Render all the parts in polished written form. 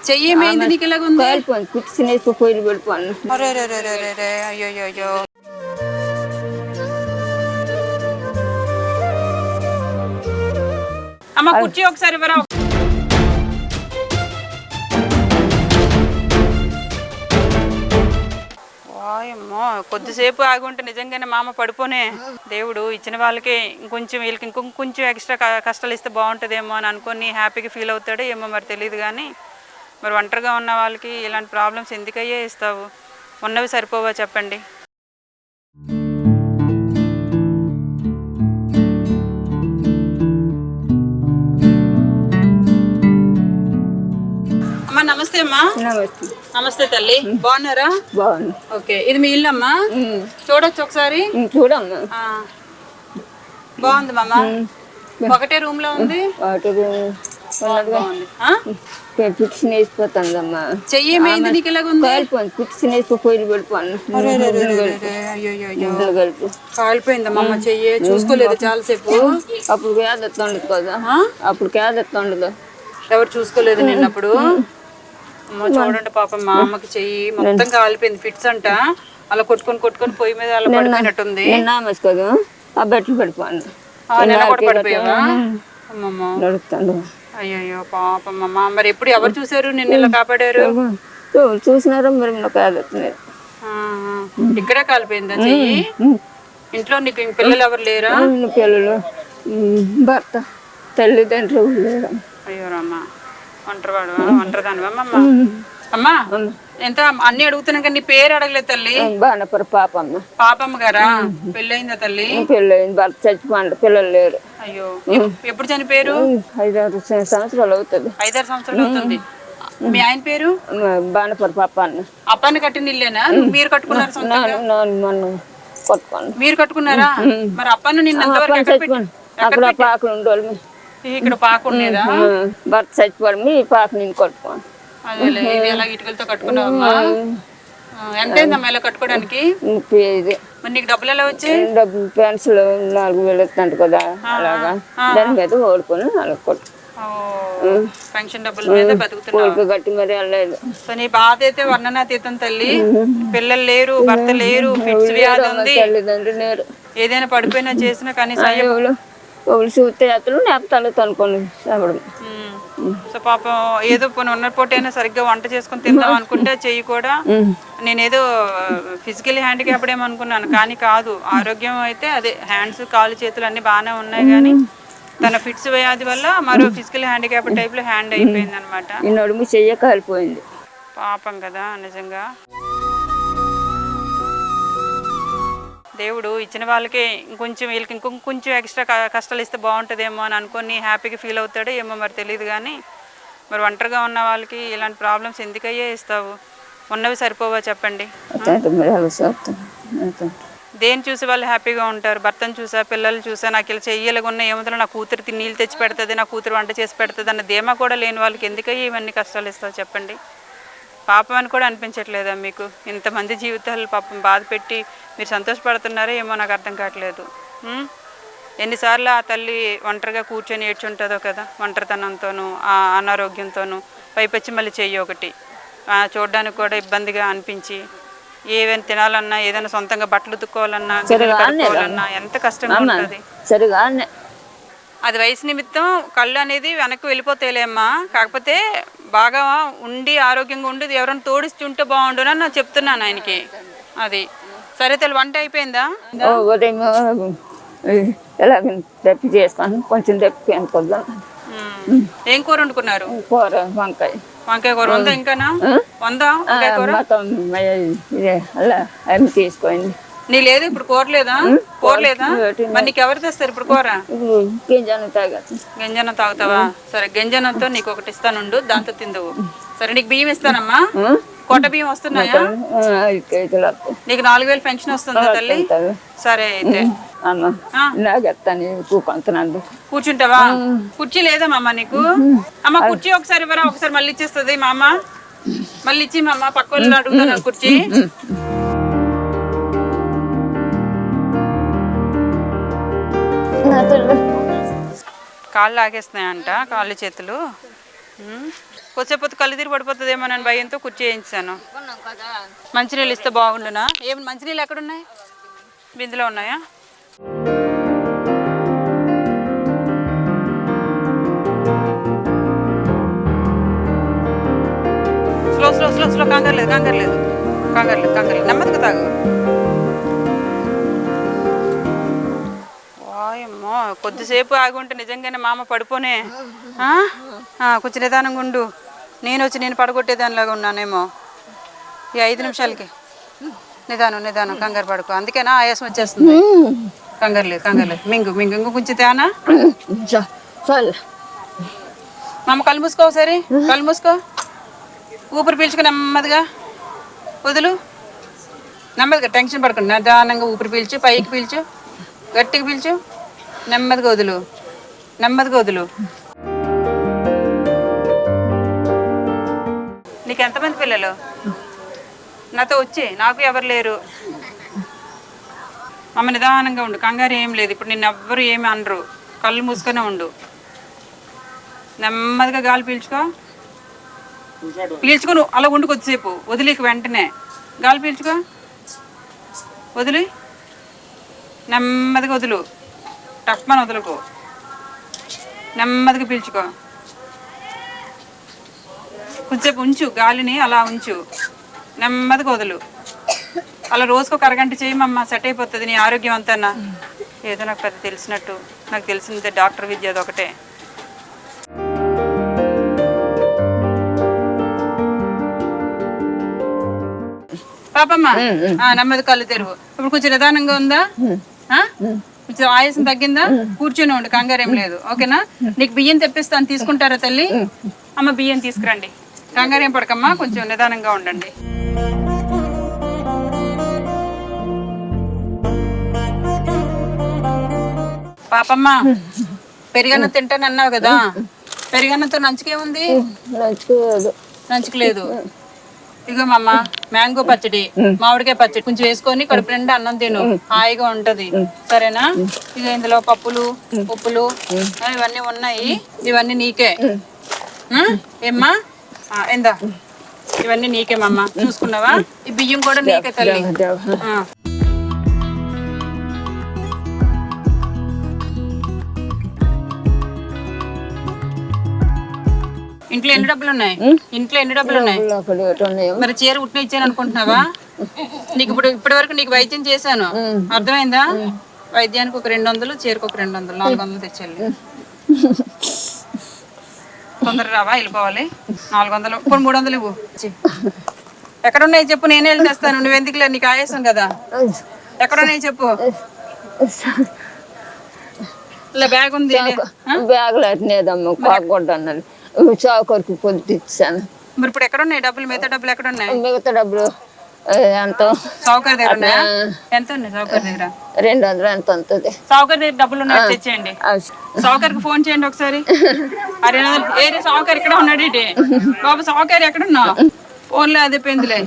చెయ్యి ఏమైంది నీకు ఇలాగుంది? కాలిపోయింది, కుట్టినేసి పొయ్యి పడిపోను. అయ్యో అయ్యో. అమ్మ కుర్చీ ఒకసారి ఇవ్వరా. అమ్మో కొద్దిసేపు ఆగుంటే నిజంగానే మామ పడిపోనే. దేవుడు ఇచ్చిన వాళ్ళకి ఇంకొంచెం వీళ్ళకి ఇంకొంచెం ఎక్స్ట్రా కష్టాలు ఇస్తే బాగుంటుందేమో అని అనుకొని హ్యాపీగా ఫీల్ అవుతాడు ఏమో మరి తెలియదు. కానీ మరి ఒంటరిగా ఉన్న వాళ్ళకి ఇలాంటి ప్రాబ్లమ్స్ ఎందుకయ్యే ఇస్తావు? ఉన్నవి సరిపోవా చెప్పండి? అమ్మా నమస్తే. అమ్మా నమస్తే తల్లి, బాగున్నారా? బాగుంది. ఓకే, ఇది మీ ఇల్లు అమ్మా? చూడొచ్చు ఒకసారి? చూడమ్మా. బాగుంది మామ. ఒకటే రూమ్ లో ఉంది. వేసిపోతుందమ్మా. చెయ్యి ఏమైంది నీకు ఇలాగుంది? కాలిపోయింది, కుట్టినేసి పొయ్యి పడిపోను. కాలిపోయిందమ్మా చెయ్యి. చూసుకోలేదు చాలాసేపు. అప్పుడు కేదెత్త ఉండదు కదా, అప్పుడు కేదెత్త ఉండదు. ఎవరు చూసుకోలేదు నిన్నప్పుడు. చూడండి పాపం మా అమ్మకి చెయ్యి మొత్తం కాలిపోయింది. ఫిట్స్ అంట, అలా కొట్టుకొని పొయ్యి మీద అలా పడిపోయినట్టుంది. కదా ఆ బట్టలు పడిపోను. నిన్న కూడా పడిపోయావా? నడుస్తాను. అయ్యో పాపం అమ్మ. మరి ఎప్పుడు ఎవరు చూసారు నిన్న ఇలా కాపాడారు? చూసినారా మరి కేదెత్తలేదు. ఇక్కడే కాలిపోయిందా చెయ్యి? ఇంట్లో నీకు పిల్లలు ఎవరు లేరా? పిల్లలు, భర్త, తల్లిదండ్రులు లేరు. అయ్యో అమ్మ, ఒంటరిదానివమ్మ. అమ్మా ఎంత అన్ని అడుగుతున్నాం కానీ నీ పేరు అడగలేదు తల్లి. బాణపుర పాపమ్మ. పాపమ్మ గారా? పెళ్ళయిందా తల్లి? పెళ్ళయింది, భర్త చచ్చిపోండి, పిల్లలు లేరు. అయ్యో, ఎప్పుడు చనిపోయారు? 5-6 సంవత్సరాలు అవుతుంది. 5-6 సంవత్సరాలు అవుతుంది. మీ ఆయన పేరు? బాణపుర పాప అన్న. అప్పని కట్టిన ఇల్లేనా? మీరు కట్టుకున్నారు? కొట్టుకోండి. మీరు కట్టుకున్నారా? మరి అప్పను నిన్న అక్కడ పాకలు ఉండేవాళ్ళు. ఇక్కడ పాక ఉండేదా? భర్త చచ్చిపోవడం పాక నేను కొట్టుకోండి. అదే ఇలా ఇటుకలతో కట్టుకున్నావమ్మా? ఎంత అయిందమ్మా ఇలా కట్టుకోవడానికి? 35. మరి నీకు డబ్బులు ఎలా వచ్చాయి? డబ్బు పెన్షన్ 4,000 వస్తుందంట కదా, అలాగా దాని మీద ఓడుకొని అలా కొట్టు. పెన్షన్ డబ్బుల మీద బతుకుతున్నావు. గట్టి మరి వెళ్ళలేదు. సో నీ బాధ అయితే వర్ణనాతీతం తల్లి. పిల్లలు లేరు, భర్త లేరు, ఫిట్స్ వ్యాధి ఉంది, తల్లిదండ్రులు లేరు. ఏదైనా పడిపోయినా చేసినా కనీసం చూస్తే అతను నేపతాలు తనుకొని చెప్పడం. సో పాపం ఏదో పోనీ ఉన్న పూటైనా సరిగ్గా వంట చేసుకుని తిందాం అనుకుంటే చెయ్యి కూడా, నేనేదో ఫిజికల్ హ్యాండిక్యాప్డ్ ఏమనుకున్నాను కానీ కాదు. ఆరోగ్యం అయితే అదే హ్యాండ్స్, కాళ్ళు, చేతులు అన్ని బాగానే ఉన్నాయి కానీ తన ఫిట్స్ వ్యాధి వల్ల మరో ఫిజికల్ హ్యాండిక్యాప్ టైప్ లో హ్యాండ్ అయిపోయింది అనమాట. నడుము చెయ్య కాలిపోయింది. పాపం కదా నిజంగా. దేవుడు ఇచ్చిన వాళ్ళకి ఇంకొంచెం వీళ్ళకి ఇంకొంచెం ఎక్స్ట్రా కష్టాలు ఇస్తే బాగుంటుందేమో అని అనుకొని హ్యాపీగా ఫీల్ అవుతాడు ఏమో మరి తెలియదు. కానీ మరి ఒంటరిగా ఉన్న వాళ్ళకి ఇలాంటి ప్రాబ్లమ్స్ ఎందుకయ్యే ఇస్తావు? ఉన్నవి సరిపోవా చెప్పండి? దేని చూసి వాళ్ళు హ్యాపీగా ఉంటారు? భర్తను చూసా, పిల్లలు చూసా, నాకు ఇలా చెయ్యలుగా ఉన్న ఏముందో నా కూతురు నీళ్ళు తెచ్చి పెడుతుంది, నా కూతురు వంట చేసి పెడుతుంది అన్న ధీమా కూడా లేని వాళ్ళకి ఎందుకయ్యి ఇవన్నీ కష్టాలు ఇస్తావు చెప్పండి? పాపం అని కూడా అనిపించట్లేదా మీకు? ఇంతమంది జీవితాలు పాపం బాధ పెట్టి మీరు సంతోషపడుతున్నారో ఏమో నాకు అర్థం కావట్లేదు. ఎన్నిసార్లు ఆ తల్లి ఒంటరిగా కూర్చొని ఏడ్చుంటుందో కదా, ఒంటరితనంతోనూ ఆ అనారోగ్యంతోనూ. పైపచ్చి మళ్ళీ చెయ్యి ఒకటి చూడడానికి కూడా ఇబ్బందిగా అనిపించి ఏవైనా తినాలన్నా, ఏదైనా సొంతంగా బట్టలు ఉతుక్కోవాలన్నా, కట్టుకోవాలన్నా ఎంత కష్టంగా ఉంటుంది. అది వయసు నిమిత్తం కళ్ళు అనేది వెనక్కి వెళ్ళిపోతాయిలేమ్మా. కాకపోతే బాగా ఉండి ఆరోగ్యంగా ఉండి ఎవరైనా తోడిస్తూ ఉంటే బాగుండు అని నేను చెప్తున్నాను ఆయనకి. అది సరే తల్లి, వంట అయిపోయిందా? ఉదయం ఎలాగ దప్పి చేసుకోండి, కొంచెం దప్పి అనుకుందాం. ఏం కూర వండుకున్నారు? కూర వంకాయ. వంకాయ కూర ఉందా? ఇంకానా వందా? అవి తీసుకోండి. నీ లేదు ఇప్పుడు? కూర లేదా? కూర లేదా? మరి నీకు ఎవరు తెస్తారు ఇప్పుడు కూర? గంజనం తాగుతావా? సరే, గంజనంతో నీకు ఒకటి ఇస్తానుండు, దాంతో తిందువు. సరే, నీకు బియ్యం ఇస్తానమ్మా. కొట్ట బియ్యం వస్తున్నాయా? నీకు 4,000 పెన్షన్ వస్తుందా తల్లి? సరే అయితే కూర్చుంటావా? కుర్చీ లేదమ్మా నీకు? అమ్మ కుర్చీ ఒకసారి ఇవ్వరా, ఒకసారి మళ్ళీ ఇచ్చేస్తుంది మా అమ్మ. మళ్ళీ ఇచ్చి మా అమ్మ, పక్క వాళ్ళు అడుగుతాను కుర్చీ. కాళ్ళు లాగేస్తున్నాయంట, కాళ్ళు చేతులు. కొద్దిసేపు కళ్ళు తిరిగి పడిపోతుందేమో అని భయంతో కుర్చీ వేయించాను. మంచినీళ్ళు ఇస్తే బాగుండునా? ఏమి మంచినీళ్ళు ఎక్కడున్నాయి? బిందులో ఉన్నాయా? స్లో స్లో స్లో స్లో, కంగారు లేదు కంగారు లేదు కంగారు లేదు కంగారు లేదు, నెమ్మదిగా తాగు. వాయమ్మో, కొద్దిసేపు ఆగి ఉంటే నిజంగానే మామ పడిపోనే. కొంచెం నిదానంగా ఉండు. నేను పడగొట్టేదానిలాగా ఉన్నానేమో ఈ 5 నిమిషాలకి. నిదానం నిదానం, కంగారు పడుకో. అందుకేనా ఆయాసం వచ్చేస్తుంది. కంగారు లేదు మింగు మింగు ఇంకో కొంచెం తేనా. మామ కళ్ళు మూసుకో ఒకసారి, కళ్ళు మూసుకో. ఊపిరి పీల్చుకో నెమ్మదిగా, వదులు. నెమ్మదిగా, టెన్షన్ పడకండి. నిదానంగా ఊపిరి పీల్చు, పైకి పీల్చు, గట్టిగా పీల్చు, నెమ్మదిగా వదులు, నెమ్మదిగా వదులు. నీకు ఎంతమంది పిల్లలు? నాతో వచ్చి, నాకు ఎవరు లేరు. అమ్మ నిదానంగా ఉండు, కంగారు ఏం లేదు. ఇప్పుడు నిన్ను ఎవ్వరు ఏమి అనరు. కళ్ళు మూసుకొని ఉండు. నెమ్మదిగా గాలి పీల్చుకో. పీల్చుకో, నువ్వు అలా ఉండు కొద్దిసేపు. వదిలేక వెంటనే గాలి పీల్చుకో, వదిలి నెమ్మదిగా వదులు. టక్మని వదులుకో, నెమ్మదిగా పీల్చుకో. కొంచెంసేపు ఉంచు, గాలిని అలా ఉంచు, నెమ్మదిగా వదులు. అలా రోజుకు ఒక అరగంట చేయమమ్మా, సెట్ అయిపోతుంది నీ ఆరోగ్యం అంతా. ఏదో నాకు పెద్ద తెలిసినట్టు, నాకు తెలిసిందే డాక్టర్ విద్య అదొకటే. పాపమ్మ నెమ్మది కళ్ళు తెరువు. ఇప్పుడు కొంచెం నిదానంగా ఉందా? కొంచెం ఆయాసం తగ్గిందా? కూర్చొని ఉండు, కంగారు ఏం లేదు. ఓకేనా? నీకు బియ్యం తెప్పిస్తాను, తీసుకుంటారా తల్లి? అమ్మ బియ్యం తీసుకురండి. కంగారు ఏం పడకమ్మా, కొంచెం నిదానంగా ఉండండి. పాపమ్మ పెరిగన్నం తింటానన్నావు కదా, పెరిగన్నంతో నంచుకేముంది? నంచుకులేదు. ఇగో మమ్మ, మ్యాంగో పచ్చడి, మామిడికాయ పచ్చడి కొంచెం వేసుకొని కడుపు నిండా అన్నం తిను, హాయిగా ఉంటది. సరేనా? ఇక ఇందులో పప్పులు ఉప్పులు ఇవన్నీ ఉన్నాయి, ఇవన్నీ నీకే. ఏమ్మా ఎందా, ఇవన్నీ నీకే మమ్మ. చూసుకున్నావా? ఈ బియ్యం కూడా నీకే తల్లి. ఇంట్లో ఎన్ని డబ్బులు ఉన్నాయి? ఇంట్లో ఎన్ని డబ్బులు ఉన్నాయి? మరి చీర ఉట్టిన ఇచ్చాను అనుకుంటున్నావా? నీకు ఇప్పటి వరకు నీకు వైద్యం చేశాను, అర్థమైందా? వైద్యానికి ఒక 200, చీరకు ఒక 200, 400 తెచ్చాలి. తొందర రావా, వెళ్ళిపోవాలి. 400, ఇప్పుడు 300 ఇవ్వు. ఎక్కడున్నాయి చెప్పు, నేనే వెళ్ళి తెస్తాను. నువ్వెందుకులే, నీకు ఆయాసం కదా. ఎక్కడున్నాయి చెప్పు. ఇలా బ్యాగ్ ఉంది. బ్యాగ్ లేదమ్మా, చౌకరికి కొద్ది ఇచ్చాను. మరి ఇప్పుడు ఎక్కడ ఉన్నాయి డబ్బులు? మిగతా డబ్బులు ఎక్కడ ఉన్నాయి? మిగతా డబ్బులు ఎంత? సౌకర్య దగ్గర ఉన్నాయా? ఎంత ఉన్నాయి సౌకర్య దగ్గర? 200 ఎంత ఉంటుంది? సౌకర్య దగ్గర డబ్బులు ఉన్నాయి, తెచ్చేయండి. సౌకర్యకి ఫోన్ చేయండి ఒకసారి. 200 ఏరే సౌకర్య ఇక్కడ ఉన్నాడు ఇటే. బాబు సౌకర్య ఎక్కడ ఉన్నావు? ఫోన్లే అదే పెందులే.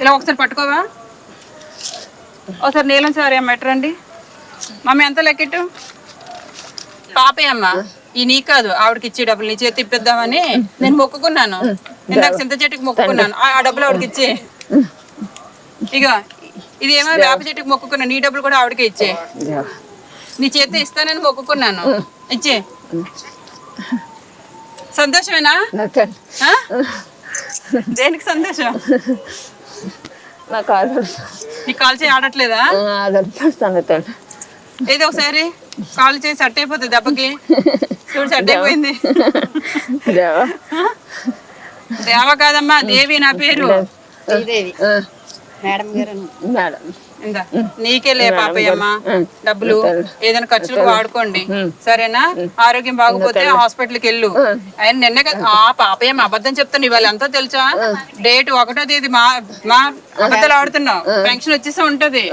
ఇలా ఒకసారి పట్టుకోవా? ఒకసారి నీలం సారీ అమ్మ ఎట్టరండి. మమ్మీ ఎంత లెక్కెట్టు? పాపే అమ్మ, ఈ నీ కాదు, ఆవిడకి ఇచ్చే డబ్బులు నీ చేతి ఇప్పిద్దామని నేను మొక్కుకున్నాను. ఇందాక చింత చెట్టుకి మొక్కుకున్నాను, ఆ డబ్బులు ఆవిడకి ఇచ్చే. ఇక ఇది ఏమో వేప చెట్టుకి మొక్కుకున్నాను, నీ డబ్బులు కూడా ఆవిడకే ఇచ్చే. నీ చేతి ఇస్తానని మొక్కుకున్నాను, ఇచ్చే. సంతోషమేనా? దేనికి సంతోషం? నీకు కాల్ చేయి ఆడట్లేదా? ఏదో ఒకసారి కాల్ చేసి సెట్ అయిపోతుంది దెబ్బకి. చూడు సెట్ అయిపోయింది. దేవ కాదమ్మా, దేవి నా పేరు. నీకేలే పాపయ్యమ్మ, డబ్బులు ఏదైనా ఖర్చులకు వాడుకోండి, సరేనా? ఆరోగ్యం బాగుపోతే హాస్పిటల్కి వెళ్ళు. ఆయన నిన్న పాపయ్యమ్మ అబద్ధం చెప్తాను, ఇవాళ ఎంతో తెలుసా? డేట్ 1వ తేదీ. మా అబద్ధాలు ఆడుతున్నావు, పెన్షన్ వచ్చేసి ఉంటది.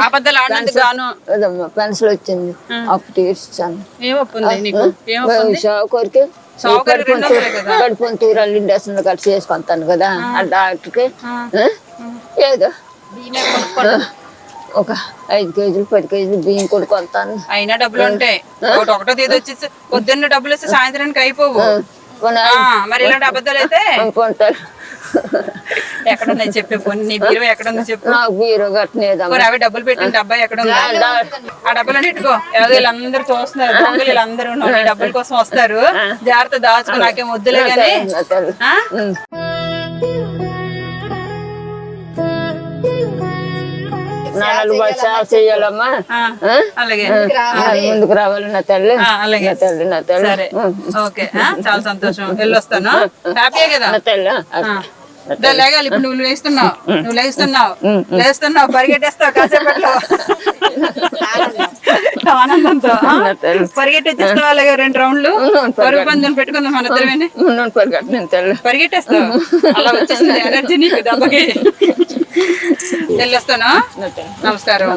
అబద్ధాలు ఆడినందుకు గాను పెన్షన్ వచ్చింది, అప్పు తీర్చాను. ఏం ఒప్పుంది నీకు? కోరిక కడుపుని తూరాలు ఇండస్ట్రీ కట్ చేసుకుంటాను కదా ఆ డాక్టర్కి. ఏదో ఒక 5 కేజీలు 10 కేజీలు బియ్యం కూడా కొంటాను. అయినా డబ్బులు ఉంటాయి. ఒకటో తేదీ వచ్చేసి పొద్దున్న డబ్బులు వస్తే సాయంత్రానికి అయిపోవు. మరి ఇలాంటి అబద్ధాలు అయితే కొంటారు. ఎక్కడున్నాయి చెప్పే పోనీ నీ బీరువా ఎక్కడుందో చెప్పు. నాకు బీరో కట్టనేదమ్మా. పోనీ అవి డబ్బులు పెట్టిన డబ్బా ఎక్కడ ఉందా? ఆ డబ్బులు ఇట్టుకో. ఎవరో వీళ్ళందరూ చూస్తున్నారు, దొంగలు వీళ్ళందరూ నీ డబ్బుల కోసం వస్తారు. జాగ్రత్త దాచుకో, నాకేం వద్దులే గాని. ఆ? నాలుగు బస్సాలు చెయ్యాలమ్మా. అలాగే ముందుకు రావాలి నా తల్లి. అలాగే నా తల్లి నా తల్లి. సరే ఓకే. చాలా సంతోషం. వెళ్ళొస్తాను. హ్యాపీయే కదా? నా తల్లి లేగాలి. ఇప్పుడు నువ్వు లేస్తున్నావు పరిగెట్టేస్తావు కాసేపట్లో ఆనందంతో. పరిగెట్టేస్తావు అలాగే 2 రౌండ్లు పరుగు పందెం పెట్టుకుందాం మన ఇద్దరమేనే. పరిగెట్టేస్తావు. అలా వచ్చేసింది ఎనర్జీ నీకు దెబ్బకి. వెళ్ళొస్తాను. నమస్కారం.